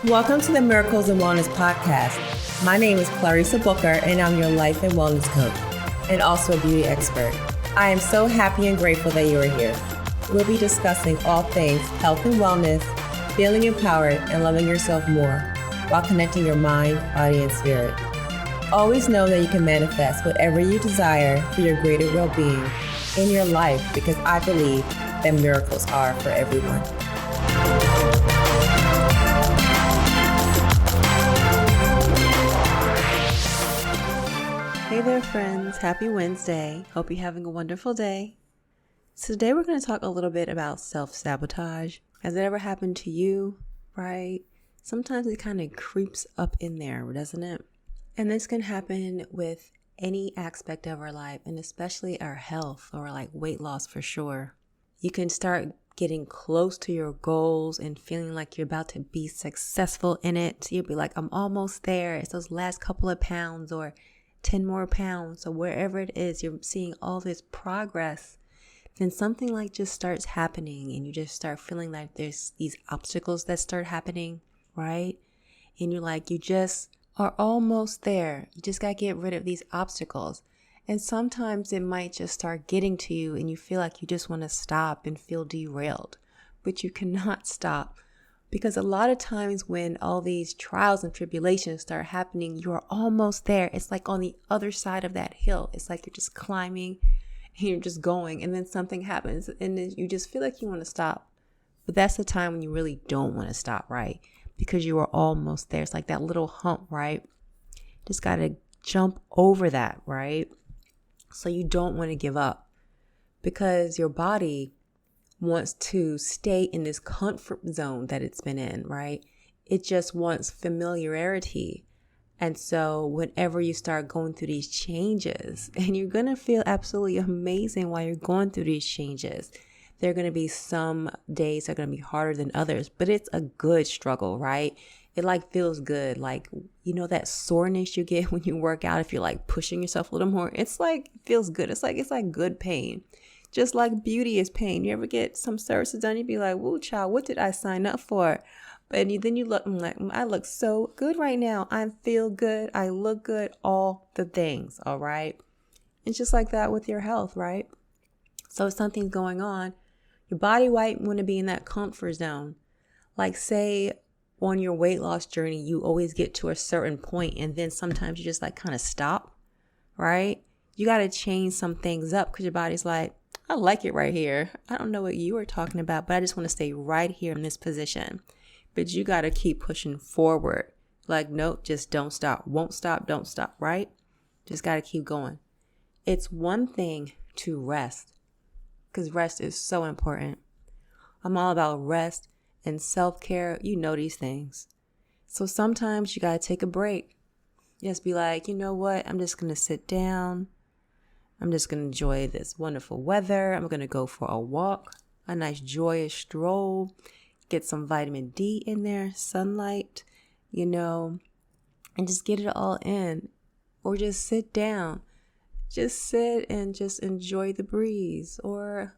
Welcome to the Miracles and Wellness Podcast. My name is Clarissa and I'm your life and wellness coach and also a beauty expert. I am so happy and grateful that you are here. We'll be discussing all things health and wellness, feeling empowered, and loving yourself more while connecting your mind, body, and spirit. Always know that you can manifest whatever you desire for your greater well-being in your life, because I believe that miracles are for everyone. Hey there, friends. Happy Wednesday. Hope you're having a wonderful day. So today we're going to talk a little bit about self-sabotage. Has it ever happened to you, right? Sometimes it kind of creeps up in there, doesn't it? And this can happen with any aspect of our life, and especially our health or like weight loss for sure. You can start getting close to your goals and feeling like you're about to be successful in it. You'll be like, I'm almost there. It's those last couple of pounds or 10 more pounds. So wherever it is, you're seeing all this progress. Then something like just starts happening and you just start feeling like there's these obstacles that start happening, right? And you're like, you just are almost there. You just got to get rid of these obstacles. And sometimes it might just start getting to you and you feel like you just want to stop and feel derailed, but you cannot stop. Because a lot of times when all these trials and tribulations start happening, you're almost there. It's like on the other side of that hill. It's like you're just climbing and you're just going, and then something happens and then you just feel like you want to stop. But that's the time when you really don't want to stop, right? Because you are almost there. It's like that little hump, right? Just got to jump over that, right? So you don't want to give up, because your body wants to stay in this comfort zone that it's been in, right? It just wants familiarity. And so whenever you start going through these changes, and you're going to feel absolutely amazing while you're going through these changes, there are going to be some days that are going to be harder than others, but it's a good struggle, right? It like feels good. Like, you know, that soreness you get when you work out, if you're like pushing yourself a little more, it's like, it feels good. It's like good pain. Just like beauty is pain. You ever get some services done, you'd be like, woo, child, what did I sign up for? But then you look, I'm like, I look so good right now. I feel good. I look good. All the things. All right. It's just like that with your health, right? So if something's going on, your body might want to be in that comfort zone. Like say on your weight loss journey, you always get to a certain point and then sometimes you just like kind of stop, right? You got to change some things up because your body's like, I like it right here. I don't know what you were talking about, but I just want to stay right here in this position. But you got to keep pushing forward. Like, nope, just don't stop. Won't stop, don't stop, right? Just got to keep going. It's one thing to rest, because rest is so important. I'm all about rest and self-care. You know these things. So sometimes you got to take a break. Just be like, you know what? I'm just going to sit down. I'm just going to enjoy this wonderful weather. I'm going to go for a walk, a nice joyous stroll, get some vitamin D in there, sunlight, you know, and just get it all in. Or just sit down. Just sit and just enjoy the breeze, or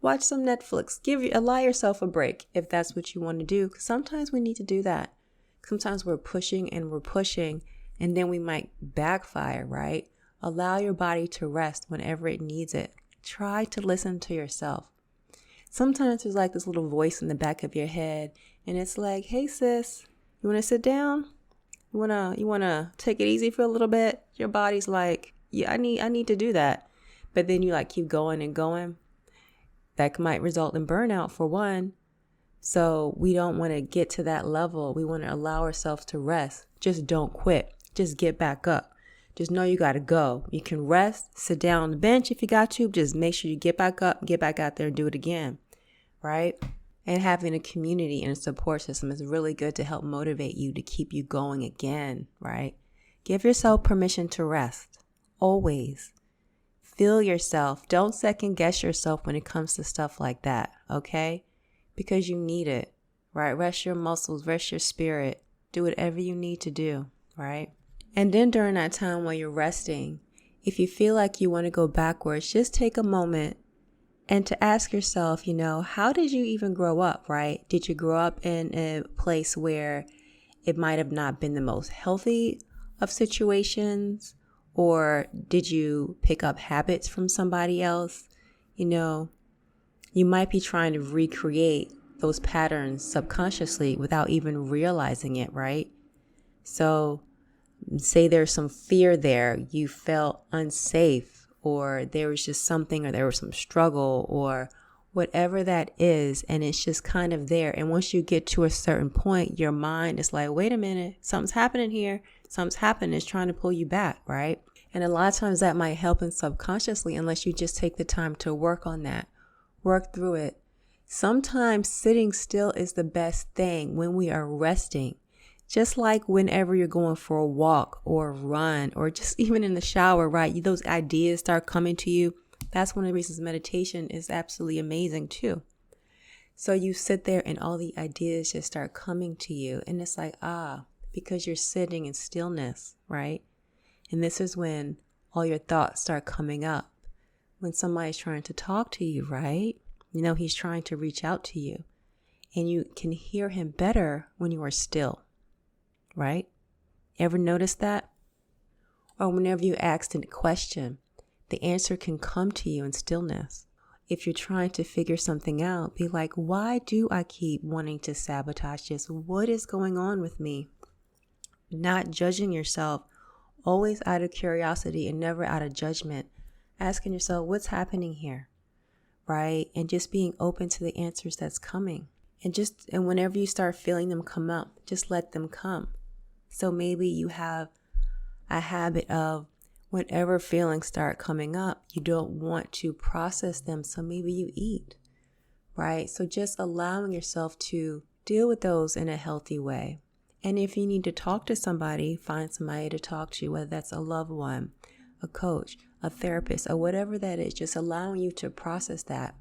watch some Netflix. Allow yourself a break if that's what you want to do. 'Cause sometimes we need to do that. Sometimes we're pushing, and then we might backfire, right? Allow your body to rest whenever it needs it. Try to listen to yourself. Sometimes there's like this little voice in the back of your head, and it's like, hey sis, you want to sit down? You wanna take it easy for a little bit? Your body's like, yeah, I need to do that. But then you like keep going and going. That might result in burnout for one. So we don't want to get to that level. We want to allow ourselves to rest. Just don't quit. Just get back up. Just know you got to go. You can rest, sit down on the bench if you got to. Just make sure you get back up, get back out there and do it again, right? And having a community and a support system is really good to help motivate you, to keep you going again, right? Give yourself permission to rest, always. Feel yourself. Don't second guess yourself when it comes to stuff like that, okay? Because you need it, right? Rest your muscles, rest your spirit. Do whatever you need to do, right? And then during that time while you're resting, if you feel like you want to go backwards, just take a moment and to ask yourself, you know, how did you even grow up, right? Did you grow up in a place where it might have not been the most healthy of situations, or did you pick up habits from somebody else? You might be trying to recreate those patterns subconsciously without even realizing it, right? So say there's some fear there, you felt unsafe, or there was just something, or there was some struggle, or whatever that is, and it's just kind of there. And once you get to a certain point, your mind is like, wait a minute, something's happening here. Something's happening. It's trying to pull you back, right? And a lot of times that might happen subconsciously unless you just take the time to work on that, work through it. Sometimes sitting still is the best thing when we are resting. Just like whenever you're going for a walk or a run, or just even in the shower, right? Those ideas start coming to you. That's one of the reasons meditation is absolutely amazing too. So you sit there and all the ideas just start coming to you. And it's like, because you're sitting in stillness, right? And this is when all your thoughts start coming up. When somebody's trying to talk to you, right? He's trying to reach out to you. And you can hear him better when you are still, right? Ever notice that? Or whenever you ask a question, the answer can come to you in stillness. If you're trying to figure something out, be like, why do I keep wanting to sabotage this? What is going on with me? Not judging yourself, always out of curiosity and never out of judgment. Asking yourself, what's happening here? Right? And just being open to the answers that's coming. And whenever you start feeling them come up, just let them come. So maybe you have a habit of whenever feelings start coming up, you don't want to process them. So maybe you eat, right? So just allowing yourself to deal with those in a healthy way. And if you need to talk to somebody, find somebody to talk to, whether that's a loved one, a coach, a therapist, or whatever that is, just allowing you to process that.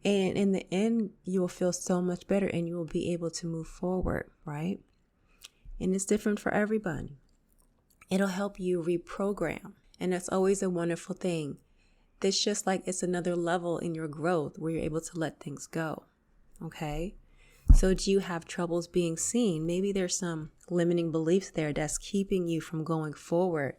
And in the end, you will feel so much better and you will be able to move forward, right? And it's different for everybody. It'll help you reprogram. And that's always a wonderful thing. It's just like it's another level in your growth where you're able to let things go. Okay? So do you have troubles being seen? Maybe there's some limiting beliefs there that's keeping you from going forward.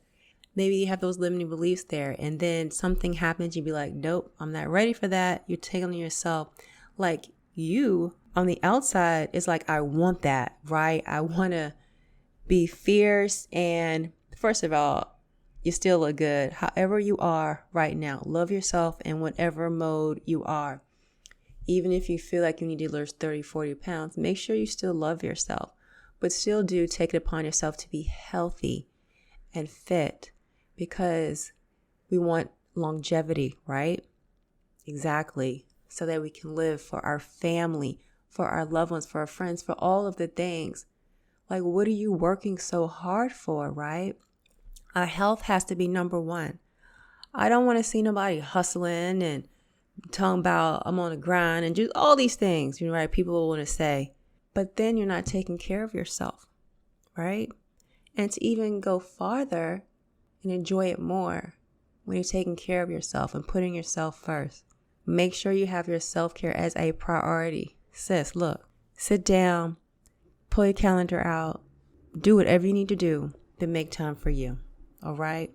Maybe you have those limiting beliefs there and then something happens. You'd be like, nope, I'm not ready for that. You're taking on yourself. Like you on the outside is like, I want that, right? I want to be fierce. And first of all, you still look good. However you are right now, love yourself in whatever mode you are. Even if you feel like you need to lose 30, 40 pounds, make sure you still love yourself, but still do take it upon yourself to be healthy and fit because we want longevity, right? Exactly. So that we can live for our family, for our loved ones, for our friends, for all of the things. Like, what are you working so hard for, right? Our health has to be number one. I don't want to see nobody hustling and talking about I'm on the grind and do all these things, right? People will want to say, but then you're not taking care of yourself, right? And to even go farther and enjoy it more when you're taking care of yourself and putting yourself first. Make sure you have your self-care as a priority. Sis, look, sit down, pull your calendar out, do whatever you need to do to make time for you, all right?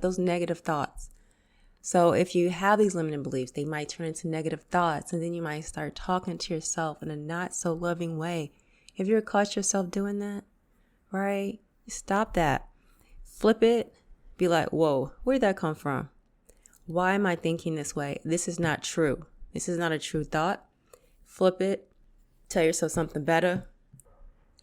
Those negative thoughts. So if you have these limiting beliefs, they might turn into negative thoughts, and then you might start talking to yourself in a not so loving way. If you ever caught yourself doing that, right? Stop that. Flip it. Be like, whoa, where did that come from? Why am I thinking this way? This is not true. This is not a true thought. Flip it. Tell yourself something better.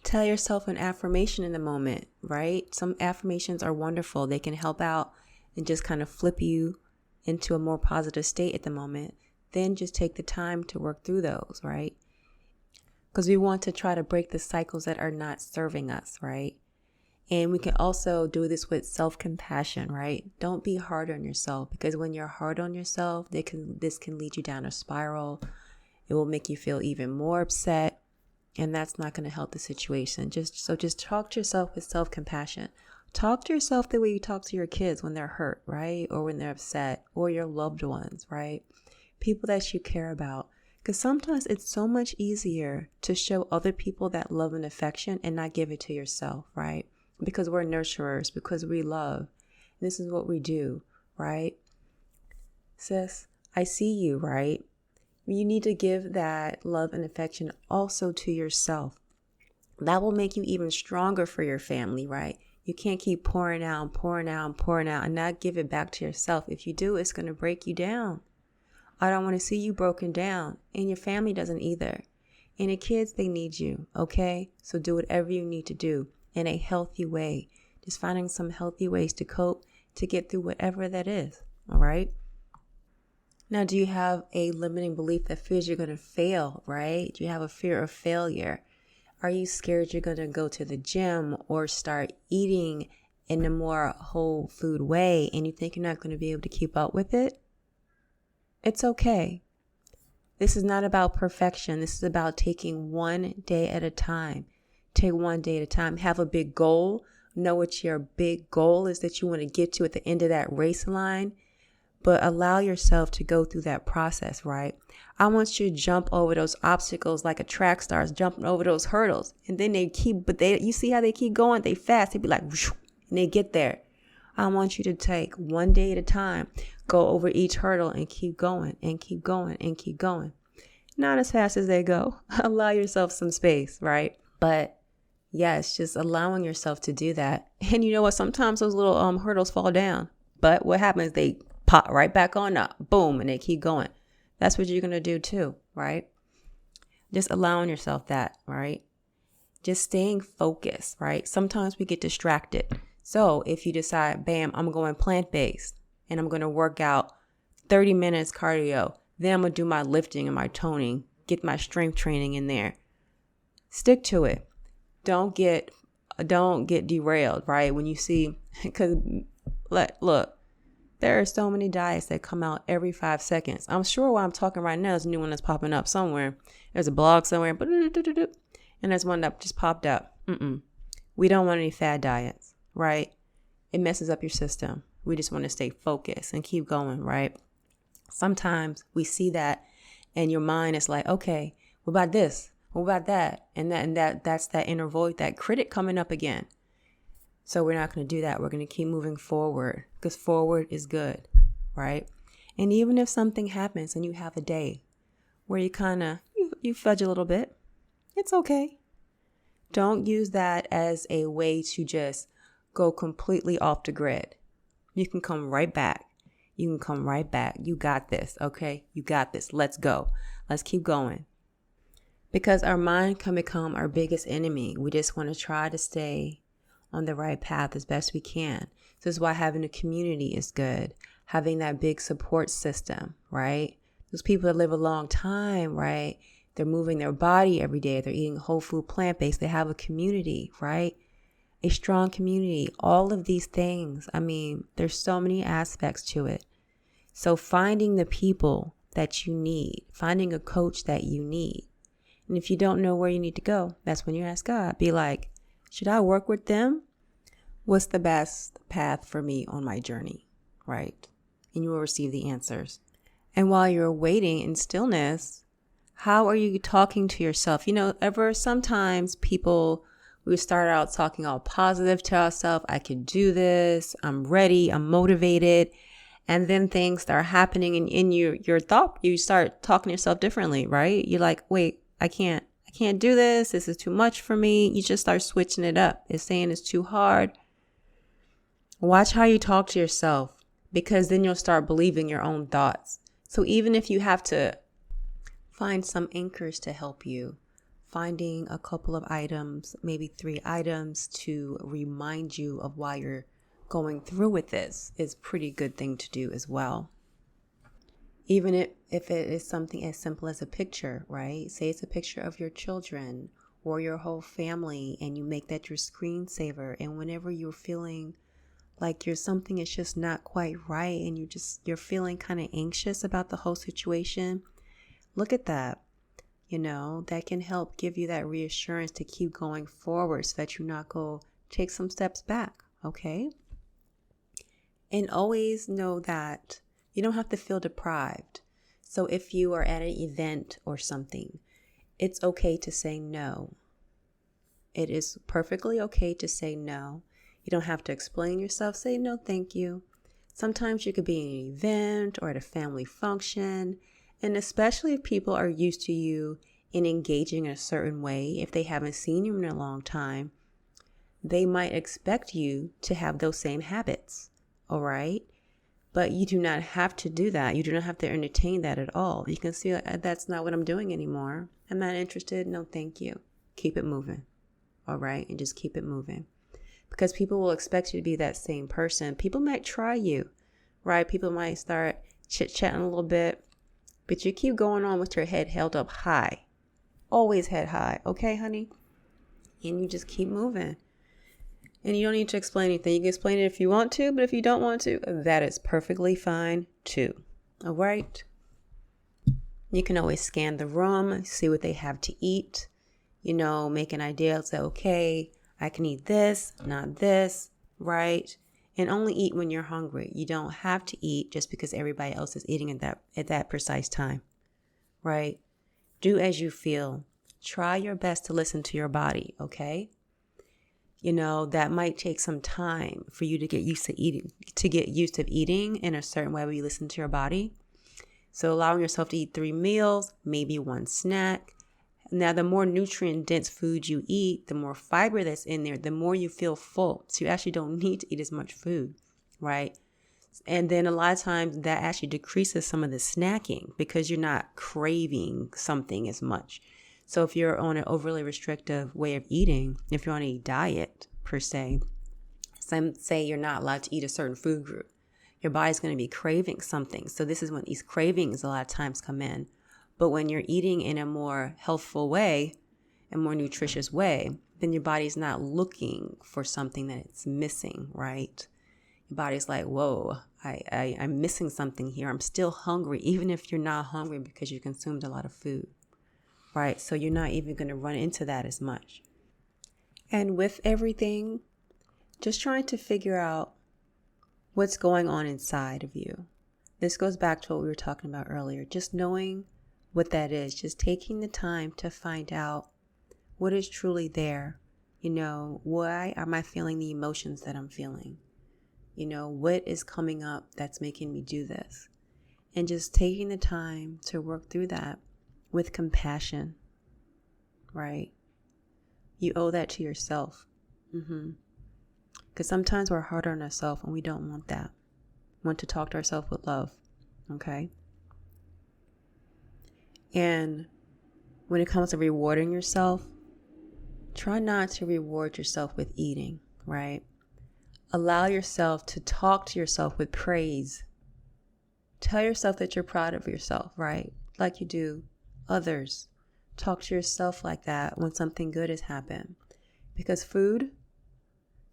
Tell yourself an affirmation in the moment, right? Some affirmations are wonderful. They can help out and just kind of flip you into a more positive state at the moment. Then just take the time to work through those, right? Because we want to try to break the cycles that are not serving us, right? And we can also do this with self-compassion, right? Don't be hard on yourself, because when you're hard on yourself, this can lead you down a spiral. It will make you feel even more upset, and that's not going to help the situation. Just talk to yourself with self-compassion. Talk to yourself the way you talk to your kids when they're hurt, right? Or when they're upset, or your loved ones, right? People that you care about. Because sometimes it's so much easier to show other people that love and affection and not give it to yourself, right? Because we're nurturers, because we love. This is what we do, right? Sis, I see you, right? You need to give that love and affection also to yourself. That will make you even stronger for your family, right? You can't keep pouring out and not give it back to yourself. If you do, it's going to break you down. I don't want to see you broken down, and your family doesn't either. And the kids, they need you, okay? So do whatever you need to do in a healthy way. Just finding some healthy ways to cope, to get through whatever that is, all right? Now, do you have a limiting belief that fears you're going to fail, right? Do you have a fear of failure? Are you scared you're going to go to the gym or start eating in a more whole food way and you think you're not going to be able to keep up with it? It's okay. This is not about perfection. This is about taking one day at a time. Take one day at a time. Have a big goal. Know what your big goal is that you want to get to at the end of that race line. But allow yourself to go through that process, right? I want you to jump over those obstacles like a track star is jumping over those hurdles. And then you see how they keep going? They fast. They be like, whoosh, and they get there. I want you to take one day at a time, go over each hurdle and keep going and keep going and keep going. Not as fast as they go. Allow yourself some space, right? But yes, just allowing yourself to do that. And you know what? Sometimes those little hurdles fall down. But what happens? They pop right back on up. Boom. And they keep going. That's what you're going to do too, right? Just allowing yourself that, right? Just staying focused, right? Sometimes we get distracted. So if you decide, bam, I'm going plant-based and I'm going to work out 30 minutes cardio, then I'm going to do my lifting and my toning, get my strength training in there. Stick to it. Don't get derailed, right? When you see, because look, there are so many diets that come out every 5 seconds. I'm sure while I'm talking right now, there's a new one that's popping up somewhere. There's a blog somewhere, and there's one that just popped up. We don't want any fad diets, right? It messes up your system. We just want to stay focused and keep going, right? Sometimes we see that and your mind is like, okay, what about this? What about that? And that's that inner voice, that critic coming up again. So we're not going to do that. We're going to keep moving forward because forward is good, right? And even if something happens and you have a day where you kind of, you fudge a little bit, it's okay. Don't use that as a way to just go completely off the grid. You can come right back. You can come right back. You got this, okay? You got this. Let's go. Let's keep going. Because our mind can become our biggest enemy. We just want to try to stay on the right path as best we can. This is why having a community is good. Having that big support system, right? Those people that live a long time, right? They're moving their body every day. They're eating whole food, plant-based. They have a community, right? A strong community. All of these things. I mean, there's so many aspects to it. So finding the people that you need, finding a coach that you need. And if you don't know where you need to go, that's when you ask God. Be like, should I work with them? What's the best path for me on my journey, right? And you will receive the answers. And while you're waiting in stillness, how are you talking to yourself? You know, sometimes people, we start out talking all positive to ourselves. I can do this. I'm ready. I'm motivated. And then things start happening in your thought. You start talking to yourself differently, right? You're like, wait, I can't do this. This is too much for me. You just start switching it up. It's saying it's too hard. Watch how you talk to yourself, because then you'll start believing your own thoughts. So even if you have to find some anchors to help you, finding a couple of items, maybe 3 items to remind you of why you're going through with this is a pretty good thing to do as well. Even if it is something as simple as a picture, right? Say it's a picture of your children or your whole family, and you make that your screensaver. And whenever you're feeling like something is just not quite right, and you're feeling kind of anxious about the whole situation, look at that. You know, that can help give you that reassurance to keep going forward so that you not go take some steps back, okay? And always know that you don't have to feel deprived. So if you are at an event or something, it's okay to say no. It is perfectly okay to say no. You don't have to explain yourself. Say no, thank you. Sometimes you could be in an event or at a family function, and especially if people are used to you in engaging in a certain way, if they haven't seen you in a long time, they might expect you to have those same habits, all right? But you do not have to do that. You do not have to entertain that at all. You can see that's not what I'm doing anymore. I'm not interested. No, thank you. Keep it moving, all right? And just keep it moving. Because people will expect you to be that same person. People might try you, right? People might start chit-chatting a little bit, but you keep going on with your head held up high. Always head high, okay, honey? And you just keep moving. And you don't need to explain anything. You can explain it if you want to, but if you don't want to, that is perfectly fine too. All right? You can always scan the room, see what they have to eat, make an idea, say, okay, I can eat this, not this, right? And only eat when you're hungry. You don't have to eat just because everybody else is eating at that precise time, right? Do as you feel. Try your best to listen to your body, okay? That might take some time for you to get used to eating in a certain way where you listen to your body. So allowing yourself to eat 3 meals, maybe 1 snack. Now, the more nutrient-dense food you eat, the more fiber that's in there, the more you feel full. So you actually don't need to eat as much food, right? And then a lot of times that actually decreases some of the snacking because you're not craving something as much. So if you're on an overly restrictive way of eating, if you're on a diet per se, some say you're not allowed to eat a certain food group, your body's going to be craving something. So this is when these cravings a lot of times come in. But when you're eating in a more healthful way, a more nutritious way, then your body's not looking for something that it's missing, right? Your body's like, whoa, I'm missing something here. I'm still hungry, even if you're not hungry because you consumed a lot of food. Right? So you're not even going to run into that as much. And with everything, just trying to figure out what's going on inside of you. This goes back to what we were talking about earlier. Just knowing what that is. Just taking the time to find out what is truly there. Why am I feeling the emotions that I'm feeling? What is coming up that's making me do this? And just taking the time to work through that with compassion, right? You owe that to yourself. Because sometimes we're hard on ourselves and we don't want that. We want to talk to ourselves with love, okay? And when it comes to rewarding yourself, try not to reward yourself with eating, right? Allow yourself to talk to yourself with praise. Tell yourself that you're proud of yourself, right? Like you do others. Talk to yourself like that when something good has happened. Because food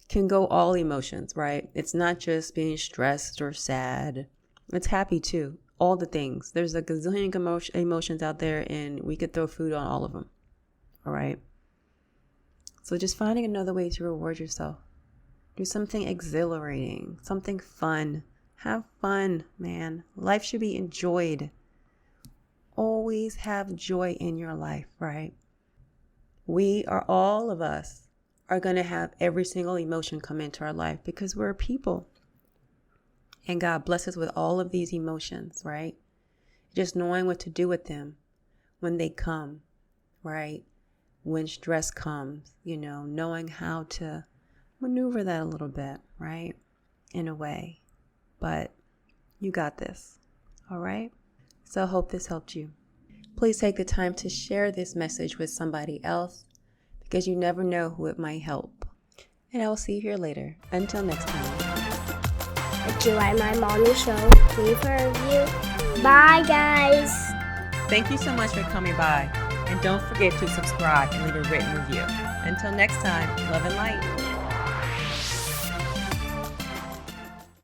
can go all emotions, right? It's not just being stressed or sad. It's happy too. All the things. There's a gazillion emotions out there and we could throw food on all of them. All right? So just finding another way to reward yourself. Do something exhilarating, something fun. Have fun, man. Life should be enjoyed. Always have joy in your life, right? All of us are going to have every single emotion come into our life because we're people. And God bless us with all of these emotions, right? Just knowing what to do with them when they come, right? When stress comes, knowing how to maneuver that a little bit, right? In a way. But you got this, all right? So I hope this helped you. Please take the time to share this message with somebody else because you never know who it might help. And I will see you here later. Until next time. If you like my morning show, leave a review. Bye, guys. Thank you so much for coming by. And don't forget to subscribe and leave a written review. Until next time, love and light.